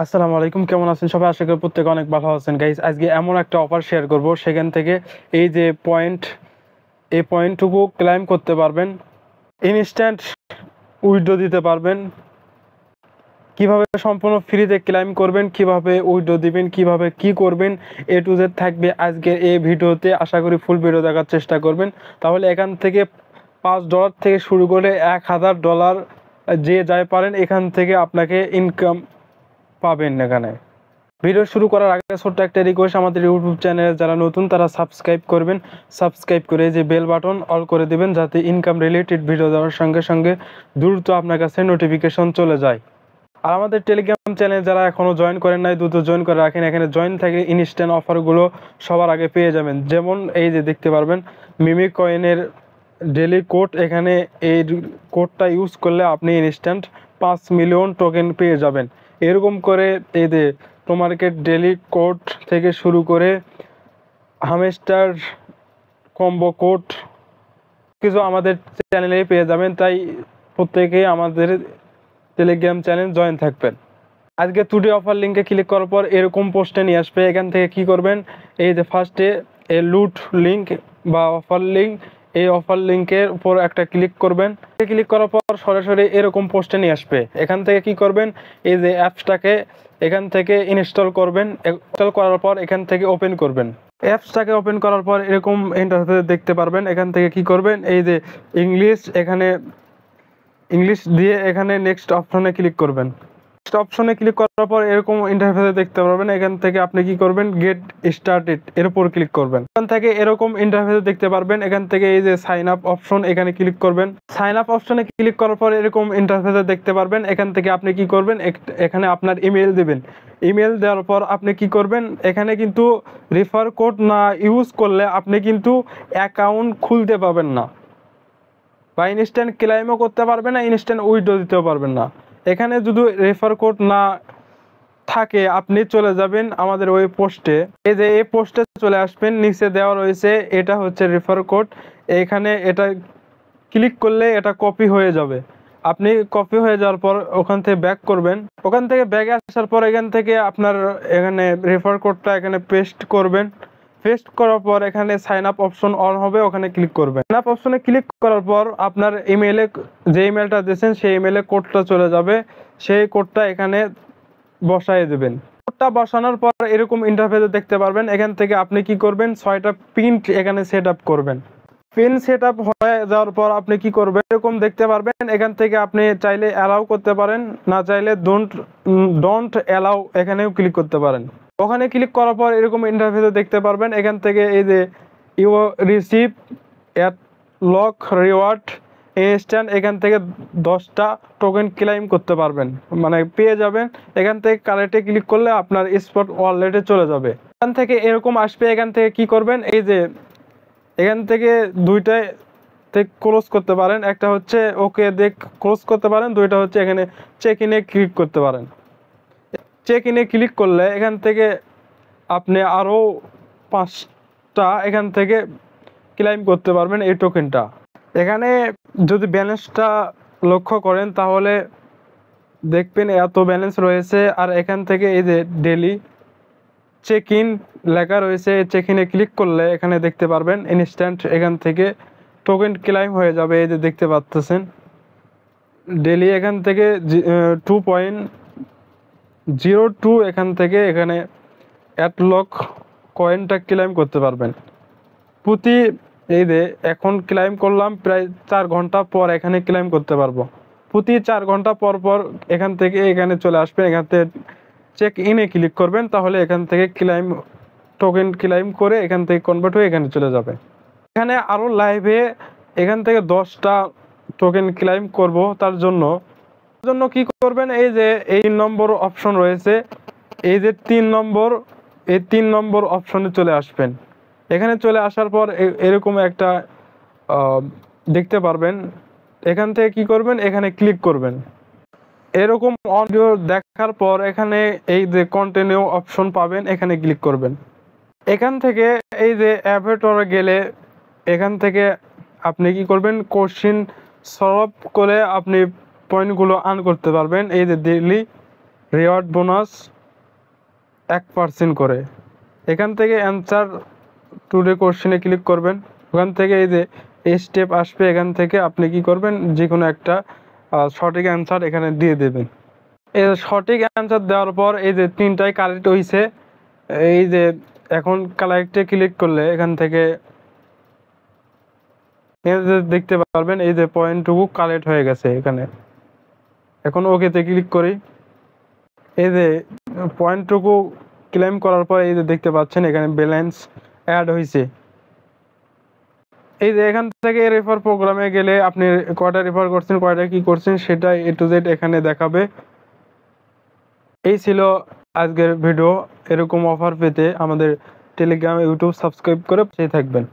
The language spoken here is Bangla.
আসসালামু আলাইকুম, কেমন আছেন সবাই? আশা করি প্রত্যেকে অনেক ভালো আছেন। গাইস, আজকে এমন একটা অফার শেয়ার করব, সেখান থেকে এই যে এই পয়েন্টটুকু ক্লাইম করতে পারবেন, ইনস্ট্যান্ট উইথড্র দিতে পারবেন। কিভাবে সম্পূর্ণ ফ্রিতে ক্লাইম করবেন, কিভাবে উইথড্র দিবেন, কিভাবে কি করবেন, এ টু জেড থাকবে আজকের এই ভিডিওতে। আশা করি ফুল ভিডিও দেখার চেষ্টা করবেন। তাহলে এখান থেকে $5 থেকে শুরু করে $1000 যে যাই পারেন, এখান থেকে আপনাকে ইনকাম পাবেন। এখানে ভিডিও শুরু করার আগে ছোট্ট একটা রিকোয়েস্ট, আমাদের ইউটিউব চ্যানেলে যারা নতুন তারা সাবস্ক্রাইব করবেন। সাবস্ক্রাইব করে যে বেল বাটন অল করে দেবেন, যাতে ইনকাম রিলেটেড ভিডিও দেওয়ার সঙ্গে সঙ্গে দ্রুত আপনার কাছে নোটিফিকেশন চলে যায়। আর আমাদের টেলিগ্রাম চ্যানেল যারা এখনও জয়েন করেন নাই, দ্রুত জয়েন করে রাখেন। এখানে জয়েন থাকলে ইনস্ট্যান্ট অফারগুলো সবার আগে পেয়ে যাবেন। যেমন এই যে দেখতে পারবেন মিমিক কয়েনের ডেলি কোড, এখানে এই কোডটা ইউজ করলে আপনি ইনস্ট্যান্ট 5 মিলিয়ন টোকেন পেয়ে যাবেন। এরকম করে এই যে মার্কেট ডেলি কোড থেকে শুরু করে হামস্টার কম্বো কোড কিছু আমাদের চ্যানেলেই পেয়ে যাবেন। তাই প্রত্যেকেই আমাদের টেলিগ্রাম চ্যানেল জয়েন থাকবেন। আজকে টুডে অফার লিঙ্কে ক্লিক করার পর এরকম পোস্টে নিয়ে আসবে। এখান থেকে কি করবেন, এই যে ফার্স্টে এই লুট লিঙ্ক বা অফার লিঙ্ক, এই অফার লিঙ্কের উপর একটা ক্লিক করবেন। ক্লিক করার পর সরাসরি এরকম পোস্টে নিয়ে আসবে। এখান থেকে কি করবেন, এই যে অ্যাপসটাকে এখান থেকে ইনস্টল করবেন। ইনস্টল করার পর এখান থেকে ওপেন করবেন। অ্যাপসটাকে ওপেন করার পর এরকম ইন্টারফেস দেখতে পারবেন। এখান থেকে কি করবেন, এই যে ইংলিশ দিয়ে এখানে নেক্সট অপশনে ক্লিক করবেন। অপশনে ক্লিক করার পর এরকম ইন্টারফেসে দেখতে পারবেন। এখান থেকে আপনি কি করবেন, গেট স্টার্টেড এর উপর ক্লিক করবেন। এখান থেকে এরকম ইন্টারফেসে দেখতে পারবেন। এখান থেকে এই যে সাইন আপ অপশন, এখানে ক্লিক করবেন। সাইন আপ অপশনে ক্লিক করার পর এরকম ইন্টারফেসে দেখতে পারবেন। এখান থেকে আপনি কি করবেন, এখানে আপনার ইমেল দেবেন। ইমেল দেওয়ার পর আপনি কি করবেন, এখানে কিন্তু রেফার কোড না ইউজ করলে আপনি কিন্তু অ্যাকাউন্ট খুলতে পারবেন না, বা ইনস্ট্যান্ট ক্লেমও করতে পারবেন না, ইনস্ট্যান্ট উইথড্র দিতেও পারবেন না। এখানে যদি রেফার কোড না থাকে আপনি চলে যাবেন আমাদের ওই পোস্টে। এই যে এই পোস্টে চলে আসবেন, নিচে দেওয়া রয়েছে, এটা হচ্ছে রেফার কোড। এখানে এটা ক্লিক করলে এটা কপি হয়ে যাবে। আপনি কপি হয়ে যাওয়ার পর ওখান থেকে ব্যাক করবেন। ওখান থেকে ব্যাকে আসার পর এখান থেকে আপনার এখানে রেফার কোডটা এখানে পেস্ট করবেন। পেস্ট করার পর এখানে সাইন আপ অপশন অন হবে, ওখানে ক্লিক করবেন। সাইন আপ অপশনে ক্লিক করার পর আপনার ইমেলে যে ইমেলটা দিয়েছেন সেই ইমেলে কোডটা চলে যাবে। সেই কোডটা এখানে বসায় দেবেন। কোডটা বসানোর পর এরকম ইন্টারফেসে দেখতে পারবেন। এখান থেকে আপনি কি করবেন, 6টা পিন এখানে সেট আপ করবেন। পিন সেট আপ হয়ে যাওয়ার পর আপনি কি করবেন, এরকম দেখতে পারবেন। এখান থেকে আপনি চাইলে অ্যালাউ করতে পারেন, না চাইলে ডোন্ট অ্যালাউ এখানেও ক্লিক করতে পারেন। ওখানে ক্লিক করার পর এরকম ইন্টারফেসে দেখতে পারবেন। এখান থেকে এই যে you receive at lock reward instant, এখান থেকে 10টা টোকেন ক্লেম করতে পারবেন, মানে পেয়ে যাবেন। এখান থেকে কালেক্টে ক্লিক করলে আপনার স্পট ওয়ালেটে চলে যাবে। এখান থেকে এরকম আসবে। এখান থেকে কি করবেন, এই যে এখান থেকে দুইটাই ক্লোজ করতে পারেন। একটা হচ্ছে ওকে দেখ ক্লোজ করতে পারেন, দুইটা হচ্ছে এখানে চেক ইনে ক্লিক করতে পারেন। চেক ইনে ক্লিক করলে এখান থেকে আপনি আরও 5টা এখান থেকে ক্লেম করতে পারবেন এই টোকেনটা। এখানে যদি ব্যালেন্সটা লক্ষ্য করেন তাহলে দেখবেন এত ব্যালেন্স রয়েছে। আর এখান থেকে এই যে ডেলি চেক ইন লেখা রয়েছে, চেক ইনে ক্লিক করলে এখানে দেখতে পারবেন ইনস্ট্যান্ট এখান থেকে টোকেন ক্লেম হয়ে যাবে। এই যে দেখতে পাচ্ছেন ডেলি এখান থেকে 2.02 এখান থেকে এখানে 1 লক্ষ কয়েনটা ক্লেম করতে পারবেন প্রতি। এই যে এখন ক্লেম করলাম, প্রায় 4 ঘন্টা পর এখানে ক্লেম করতে পারবো। প্রতি 4 ঘন্টা পর পর এখান থেকে এখানে চলে আসবেন। এখান থেকে চেক ইনে ক্লিক করবেন, তাহলে এখান থেকে টোকেন ক্লেম করে এখান থেকে কনভার্ট হয়ে এখানে চলে যাবে। এখানে আরও লাইভে এখান থেকে 10টা টোকেন ক্লেম করব। তার জন্য কি করবেন, এই যে এই নম্বর অপশন রয়েছে, এই যে 3 নম্বর অপশনে চলে আসবেন। এখানে চলে আসার পর এরকম একটা দেখতে পারবেন। এখান থেকে কি করবেন, এখানে ক্লিক করবেন। এরকম অডিও দেখার পর এখানে এই যে কন্টিনিউ অপশন পাবেন, এখানে ক্লিক করবেন। এখান থেকে এই যে অ্যাভেটরে গেলে এখান থেকে আপনি কি করবেন, কোশ্চিন সলভ করে আপনি পয়েন্টগুলো আর্ন করতে পারবেন। এই যে ডেইলি রিওয়ার্ড বোনাস 1% করে। এখান থেকে অ্যান্সার টুডে কোশ্চেনে ক্লিক করবেন। ওখান থেকে এই যে স্টেপ আসবে, এখান থেকে আপনি কি করবেন, যে কোনো একটা সঠিক অ্যান্সার এখানে দিয়ে দেবেন। এই সঠিক অ্যান্সার দেওয়ার পর এই যে 3টাই কারেক্ট হয়েছে, এই যে এখন কালেক্টে ক্লিক করলে এখান থেকে দেখতে পারবেন এই যে পয়েন্টটুকু কালেক্ট হয়ে গেছে এখানে। এখন ওকেতে ক্লিক করি। এই যে পয়েন্টটুকু ক্লেম করার পর এই যে দেখতে পাচ্ছেন এখানে ব্যালেন্স অ্যাড হয়েছে। এই যে এখান থেকে রেফার প্রোগ্রামে গেলে আপনি কয়টা রেফার করছেন, কয়টা কি করছেন সেটা A to Z এখানে দেখাবে। এই ছিল আজকের ভিডিও। এরকম অফার পেতে আমাদের টেলিগ্রাম, ইউটিউব সাবস্ক্রাইব করে পাশে থাকবেন।